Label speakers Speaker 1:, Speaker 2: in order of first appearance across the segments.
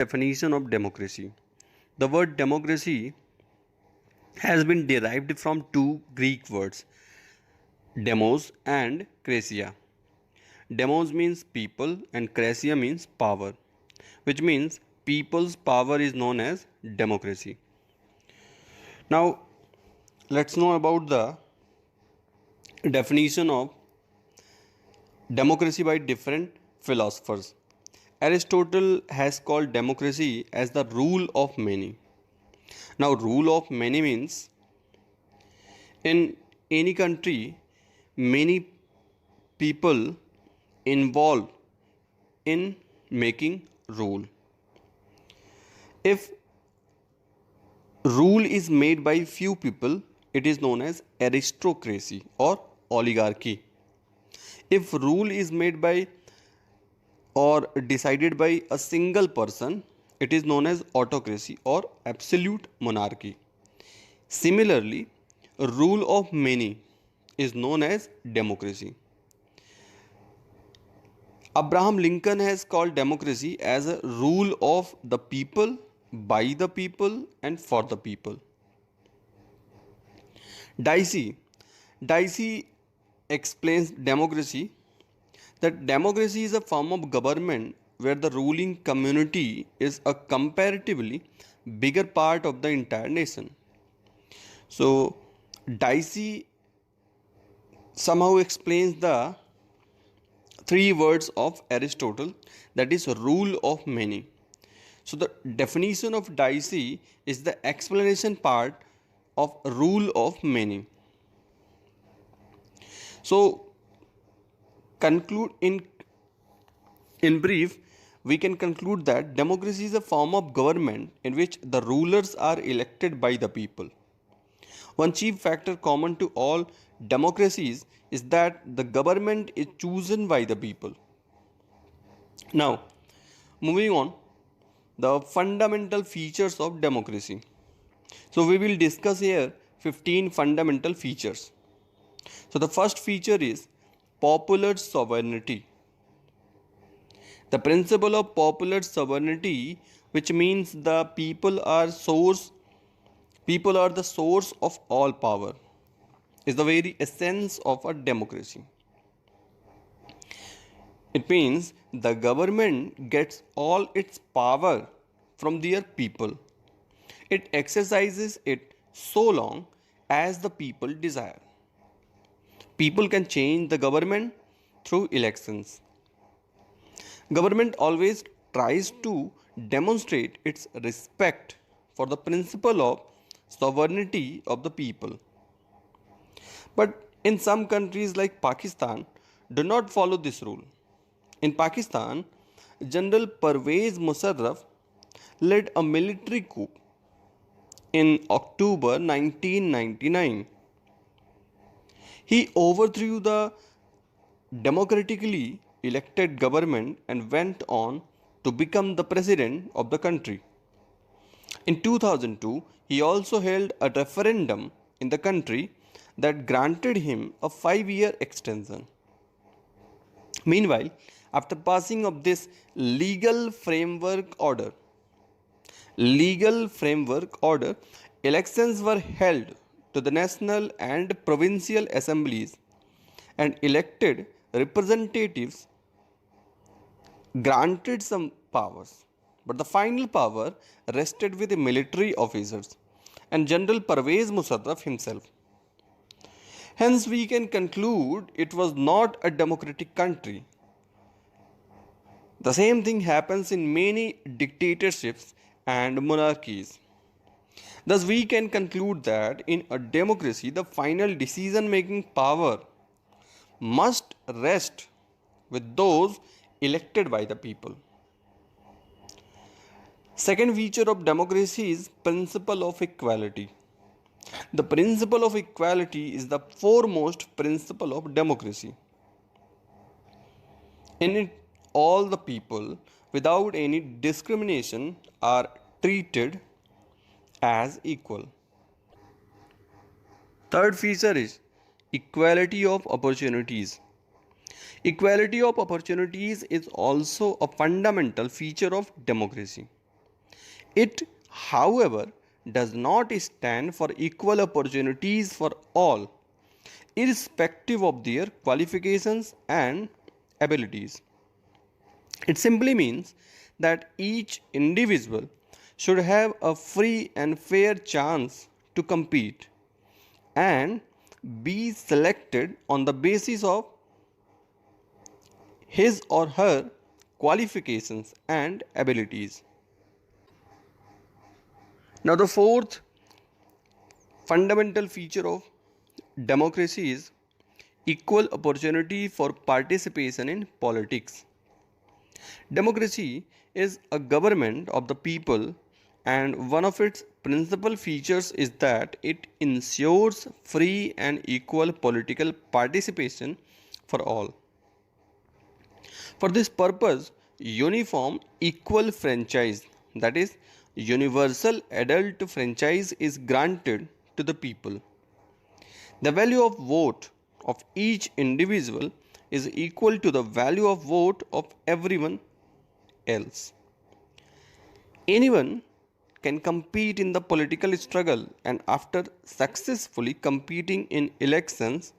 Speaker 1: Definition of democracy. The word democracy has been derived from two Greek words, demos and krasia. Demos means people and krasia means power, which means people's power is known as democracy. Now, let's know about the definition of democracy by different philosophers. Aristotle has called democracy as the rule of many. Now, rule of many means in any country, many people involved in making rule. If rule is made by few people, it is known as aristocracy or oligarchy. If rule is made by or decided by a single person, it is known as autocracy or absolute monarchy. Similarly, rule of many is known as democracy. Abraham Lincoln has called democracy as a rule of the people, by the people, and for the people. Dicey explains democracy that democracy is a form of government where the ruling community is a comparatively bigger part of the entire nation. So, Dicey somehow explains the three words of Aristotle, that is rule of many. So the definition of Dicey is the explanation part of rule of many. So conclude in brief, we can conclude that democracy is a form of government in which the rulers are elected by the people. One chief factor common to all democracies is that the government is chosen by the people. Now, moving on, the fundamental features of democracy. So, we will discuss here 15 fundamental features. So, the first feature is popular sovereignty. The principle of popular sovereignty, which means the people are the source of all power, is the very essence of a democracy. It means the government gets all its power from their people. It exercises it so long as the people desire. People can change the government through elections. Government always tries to demonstrate its respect for the principle of sovereignty of the people. But in some countries like Pakistan do not follow this rule. In Pakistan, General Pervez Musharraf led a military coup in October 1999. He overthrew the democratically elected government and went on to become the president of the country. In 2002, he also held a referendum in the country that granted him a 5-year extension. Meanwhile, after passing of this legal framework order, elections were held to the national and provincial assemblies and elected representatives granted some powers. But the final power rested with the military officers and General Pervez Musharraf himself. Hence, we can conclude it was not a democratic country. The same thing happens in many dictatorships and monarchies. Thus, we can conclude that in a democracy, the final decision-making power must rest with those elected by the people. Second feature of democracy is principle of equality. The principle of equality is the foremost principle of democracy. In it, all the people, without any discrimination, are treated as equal. Third feature is equality of opportunities. Equality of opportunities is also a fundamental feature of democracy. It, however, does not stand for equal opportunities for all, irrespective of their qualifications and abilities. It simply means that each individual should have a free and fair chance to compete and be selected on the basis of his or her qualifications and abilities. Now, the fourth fundamental feature of democracy is equal opportunity for participation in politics. Democracy is a government of the people, and one of its principal features is that it ensures free and equal political participation for all. For this purpose, uniform equal franchise, that is, universal adult franchise, is granted to the people. The value of vote of each individual is equal to the value of vote of everyone else. Anyone can compete in the political struggle, and after successfully competing in elections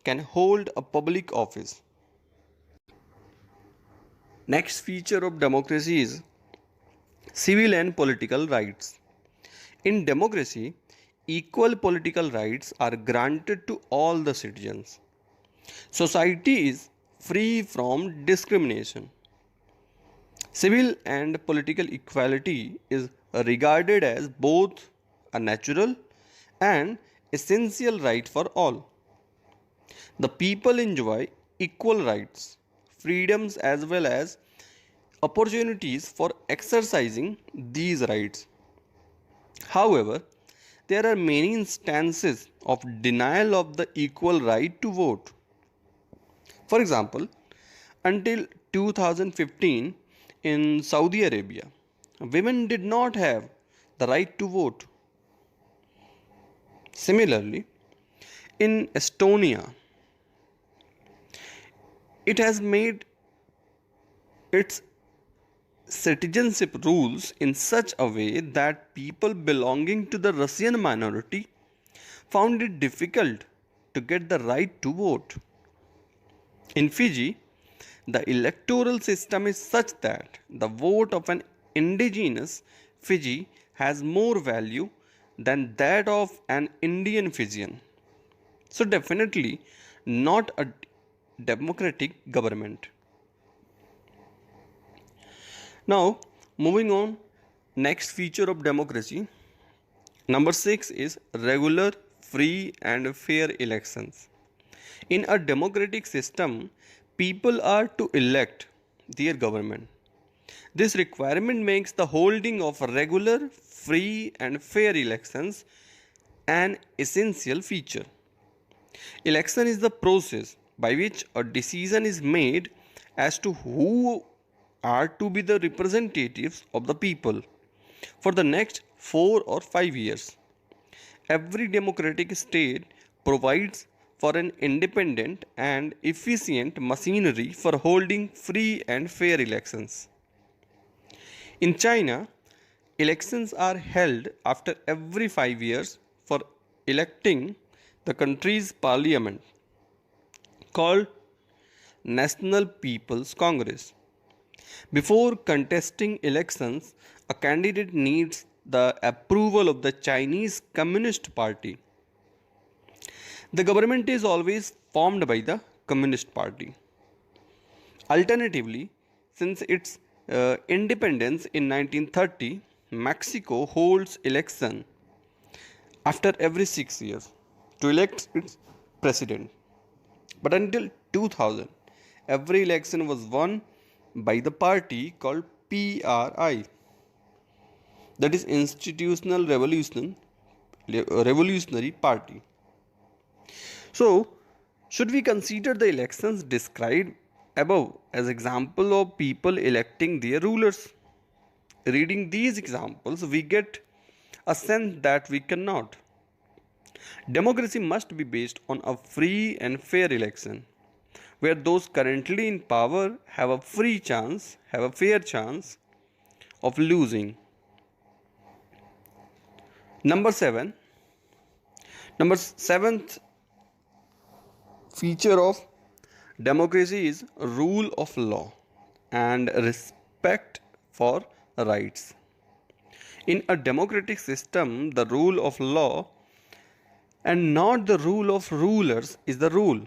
Speaker 1: can hold a public office. Next feature of democracy is civil and political rights. In democracy, equal political rights are granted to all the citizens. Society is free from discrimination. Civil and political equality is regarded as both a natural and essential right for all. The people enjoy equal rights, freedoms, as well as opportunities for exercising these rights. However, there are many instances of denial of the equal right to vote. For example, until 2015 in Saudi Arabia, women did not have the right to vote. Similarly, in Estonia, it has made its citizenship rules in such a way that people belonging to the Russian minority found it difficult to get the right to vote. In Fiji, the electoral system is such that the vote of an indigenous Fiji has more value than that of an Indian Fijian. So, definitely not a democratic government. Now, moving on, next feature of democracy. Number 6 is regular, free, and fair elections. In a democratic system, people are to elect their government. This requirement makes the holding of regular, free, and fair elections an essential feature. Election is the process by which a decision is made as to who are to be the representatives of the people for the next 4 or 5 years. Every democratic state provides for an independent and efficient machinery for holding free and fair elections. In China, elections are held after every 5 years for electing the country's parliament, called National People's Congress. Before contesting elections, a candidate needs the approval of the Chinese Communist Party. The government is always formed by the Communist Party. Alternatively, since its independence in 1930, Mexico holds election after every 6 years to elect its president. But until 2000, every election was won by the party called PRI, that is Institutional Revolutionary Party. So, should we consider the elections described above as example of people electing their rulers? Reading these examples, we get a sense that we cannot. Democracy must be based on a free and fair election, where those currently in power have a fair chance of losing. Number 7. Number 7th feature of democracy is rule of law and respect for rights. In a democratic system, the rule of law and not the rule of rulers is the rule.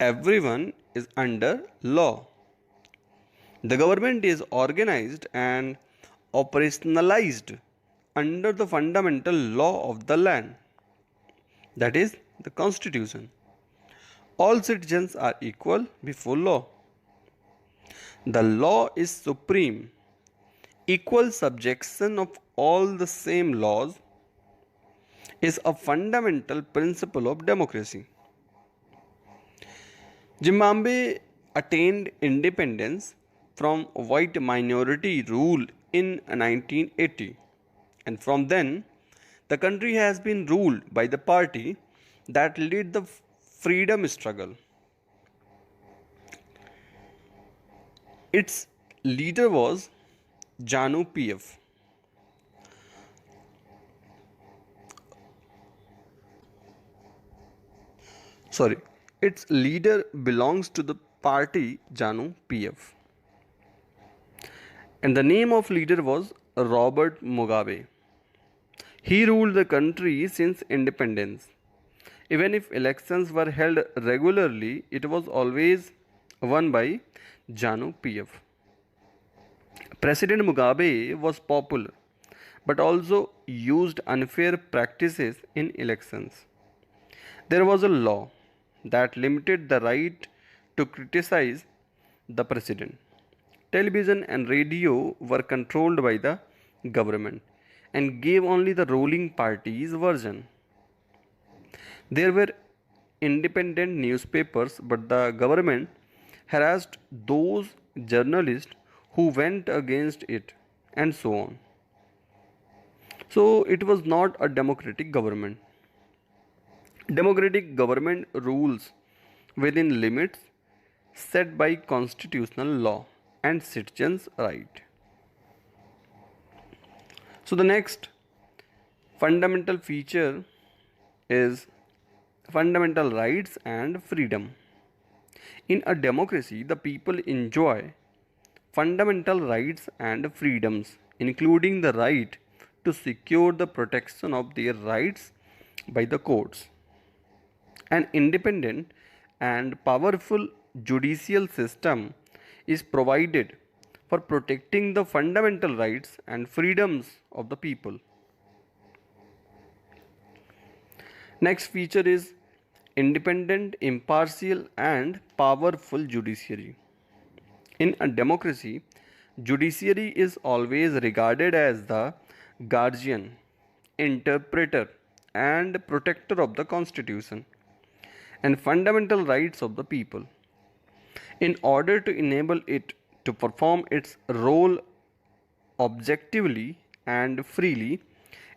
Speaker 1: Everyone is under law. The government is organized and operationalized under the fundamental law of the land, that is, the Constitution. All citizens are equal before law. The law is supreme. Equal subjection of all the same laws is a fundamental principle of democracy. Zimbabwe attained independence from white minority rule in 1980, and from then the country has been ruled by the party that led the freedom struggle. Its leader was Janu PF. Its leader belongs to the party Janu PF. And the name of leader was Robert Mugabe. He ruled the country since independence. Even if elections were held regularly, it was always won by Janu PF. President Mugabe was popular but also used unfair practices in elections. There was a law that limited the right to criticize the president. Television and radio were controlled by the government and gave only the ruling party's version. There were independent newspapers, but the government harassed those journalists who went against it, and so on. So it was not a democratic government. Democratic government rules within limits set by constitutional law and citizens' right. So the next fundamental feature is fundamental rights and freedom. In a democracy, the people enjoy fundamental rights and freedoms, including the right to secure the protection of their rights by the courts. An independent and powerful judicial system is provided for protecting the fundamental rights and freedoms of the people. Next feature is independent, impartial, and powerful judiciary. In a democracy, judiciary is always regarded as the guardian, interpreter, and protector of the constitution and fundamental rights of the people. In order to enable it to perform its role objectively and freely,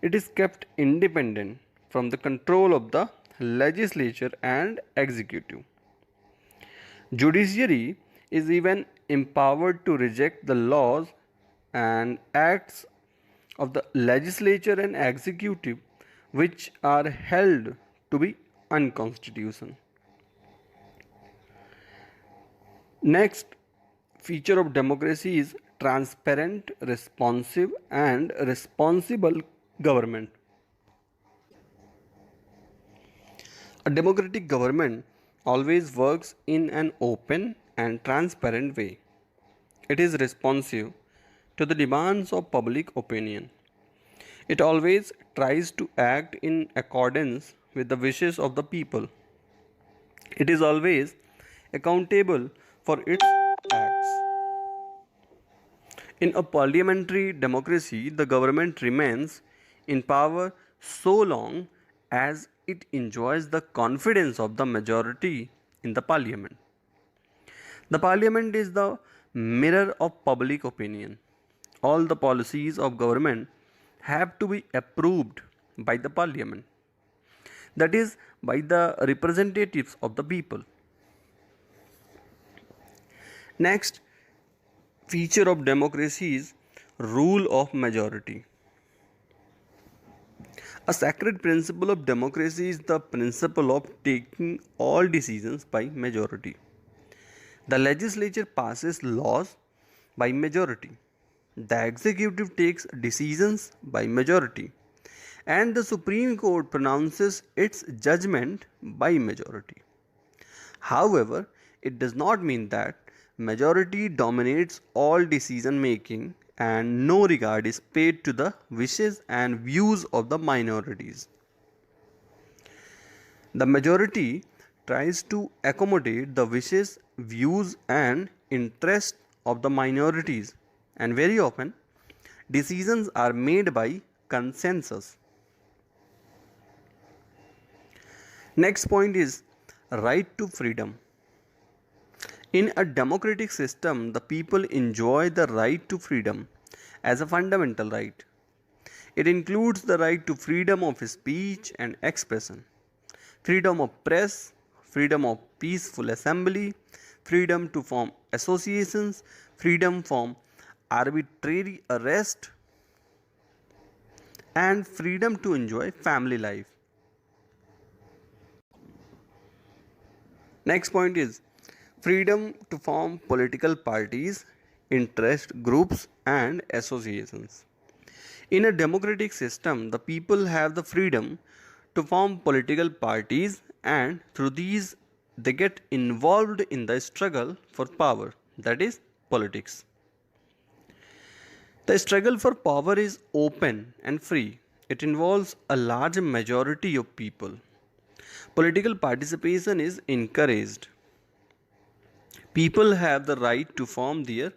Speaker 1: it is kept independent from the control of the legislature and executive. Judiciary is even empowered to reject the laws and acts of the legislature and executive which are held to be unconstitutional. Next feature of democracy is transparent, responsive, and responsible government. A democratic government always works in an open and transparent way. It is responsive to the demands of public opinion. It always tries to act in accordance with the wishes of the people. It is always accountable for its acts. In a parliamentary democracy, the government remains in power so long as it enjoys the confidence of the majority in the parliament. The parliament is the mirror of public opinion. All the policies of government have to be approved by the parliament, that is, by the representatives of the people. Next feature of democracy is rule of majority. A sacred principle of democracy is the principle of taking all decisions by majority. The legislature passes laws by majority. The executive takes decisions by majority. And the Supreme Court pronounces its judgment by majority. However, it does not mean that majority dominates all decision making and no regard is paid to the wishes and views of the minorities. The majority tries to accommodate the wishes, views, and interests of the minorities, and very often decisions are made by consensus. Next point is right to freedom. In a democratic system, the people enjoy the right to freedom as a fundamental right. It includes the right to freedom of speech and expression, freedom of press, freedom of peaceful assembly, freedom to form associations, freedom from arbitrary arrest, and freedom to enjoy family life. Next point is freedom to form political parties, interest groups, and associations. In a democratic system, the people have the freedom to form political parties, and through these, they get involved in the struggle for power, that is, politics. The struggle for power is open and free. It involves a large majority of people. Political participation is encouraged. People have the right to form their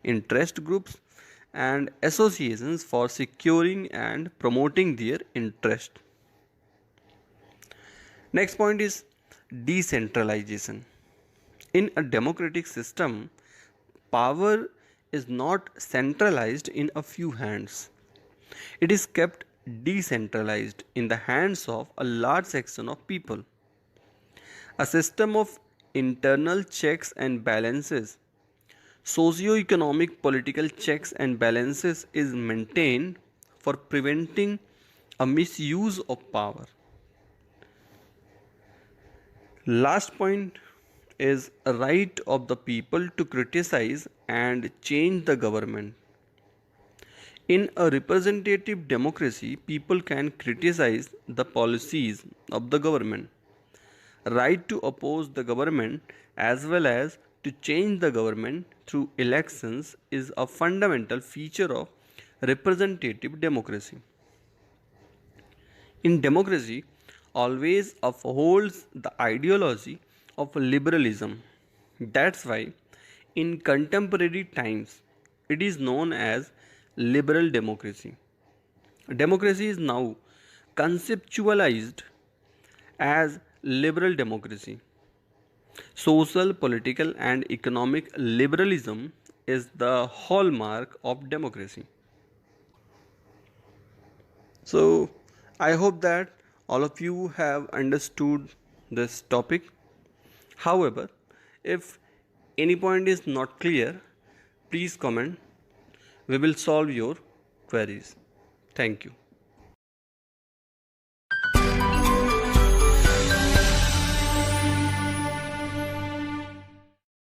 Speaker 1: interest groups and associations for securing and promoting their interest. Next point is decentralization. In a democratic system, power is not centralized in a few hands. It is kept decentralized in the hands of a large section of people. A system of internal checks and balances, socio-economic political checks and balances is maintained for preventing a misuse of power. Last point is a right of the people to criticize and change the government. In a representative democracy, people can criticize the policies of the government. Right to oppose the government as well as to change the government through elections is a fundamental feature of representative democracy. In democracy, always upholds the ideology of liberalism. That's why, in contemporary times, it is known as liberal democracy. Democracy is now conceptualized as liberal democracy. Social, political, and economic liberalism is the hallmark of democracy. So, I hope that all of you have understood this topic. However, if any point is not clear, please comment. We will solve your queries. Thank you.